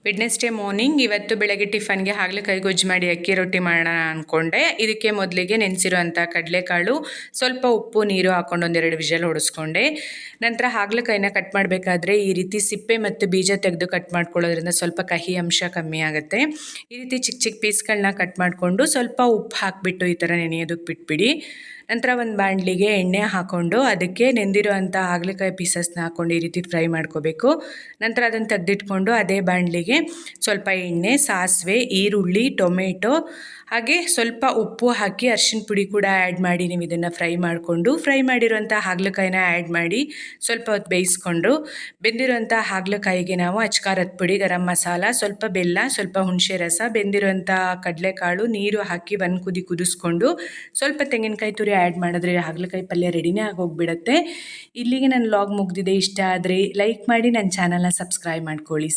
Wednesday morning ಇವತ್ತು ಬೆಳಗ್ಗೆ ಟಿಫನ್ಗೆ ಹಾಗಲಕಾಯಿ ಗೊಜ್ಜು ಮಾಡಿ ಅಕ್ಕಿ ರೊಟ್ಟಿ ಮಾಡೋಣ ಅಂದ್ಕೊಂಡೆ. ಇದಕ್ಕೆ ಮೊದಲಿಗೆ ನೆನೆಸಿರುವಂಥ ಕಡಲೆಕಾಳು, ಸ್ವಲ್ಪ ಉಪ್ಪು ನೀರು ಹಾಕ್ಕೊಂಡು ಒಂದೆರಡು ವಿಷಲ್ ಹೊಡೆಸ್ಕೊಂಡೆ. ನಂತರ ಹಾಗಲಕಾಯಿನ ಕಟ್ ಮಾಡಬೇಕಾದ್ರೆ ಈ ರೀತಿ ಸಿಪ್ಪೆ ಮತ್ತು ಬೀಜ ತೆಗೆದು ಕಟ್ ಮಾಡ್ಕೊಳ್ಳೋದ್ರಿಂದ ಸ್ವಲ್ಪ ಕಹಿ ಅಂಶ ಕಮ್ಮಿ ಆಗುತ್ತೆ. ಈ ರೀತಿ ಚಿಕ್ಕ ಚಿಕ್ಕ ಪೀಸ್ಗಳನ್ನ ಕಟ್ ಮಾಡಿಕೊಂಡು ಸ್ವಲ್ಪ ಉಪ್ಪು ಹಾಕಿಬಿಟ್ಟು ಈ ಥರ ನೆನೆಯೋದಕ್ಕೆ ಬಿಟ್ಬಿಡಿ. ನಂತರ ಒಂದು ಬಾಣಲಿಗೆ ಎಣ್ಣೆ ಹಾಕ್ಕೊಂಡು ಅದಕ್ಕೆ ನೆಂದಿರುವಂಥ ಹಾಗಲಕಾಯಿ ಪೀಸಸ್ನ ಹಾಕ್ಕೊಂಡು ಈ ರೀತಿ ಫ್ರೈ ಮಾಡ್ಕೋಬೇಕು. ನಂತರ ಅದನ್ನು ತೆಗೆದಿಟ್ಕೊಂಡು ಅದೇ ಬಾಣಲಿಗೆ ಸ್ವಲ್ಪ ಎಣ್ಣೆ, ಸಾಸಿವೆ, ಈರುಳ್ಳಿ, ಟೊಮೆಟೊ ಹಾಗೆ ಸ್ವಲ್ಪ ಉಪ್ಪು ಹಾಕಿ ಅರಿಶಿನ ಪುಡಿ ಕೂಡ ಆ್ಯಡ್ ಮಾಡಿ ನೀವು ಇದನ್ನು ಫ್ರೈ ಮಾಡಿರುವಂಥ ಹಾಗಲಕಾಯಿನ ಆ್ಯಡ್ ಮಾಡಿ ಸ್ವಲ್ಪ ಹೊತ್ತು ಬೇಯಿಸ್ಕೊಂಡು ಬೆಂದಿರುವಂಥ ಹಾಗಲಕಾಯಿಗೆ ನಾವು ಅಚ್ಕಾರದ ಪುಡಿ, ಗರಂ ಮಸಾಲ, ಸ್ವಲ್ಪ ಬೆಲ್ಲ, ಸ್ವಲ್ಪ ಹುಣಸೆ ರಸ, ಬೆಂದಿರುವಂಥ ಕಡಲೆಕಾಳು, ನೀರು ಹಾಕಿ ಒಂದು ಕುದಿ ಕುದಿಸ್ಕೊಂಡು ಸ್ವಲ್ಪ ತೆಂಗಿನಕಾಯಿ ತುರಿ ಆ್ಯಡ್ ಮಾಡಿದ್ರೆ ಹಾಗಲಕಾಯಿ ಪಲ್ಯ ರೆಡಿನೇ ಆಗೋಗ್ಬಿಡುತ್ತೆ. ಇಲ್ಲಿಗೆ ನನ್ನ ವ್ಲಾಗ್ ಮುಗಿದಿದೆ. ಇಷ್ಟ ಆದರೆ ಲೈಕ್ ಮಾಡಿ ನನ್ನ ಚಾನಲ್ನ ಸಬ್ಸ್ಕ್ರೈಬ್ ಮಾಡ್ಕೊಳ್ಳಿ.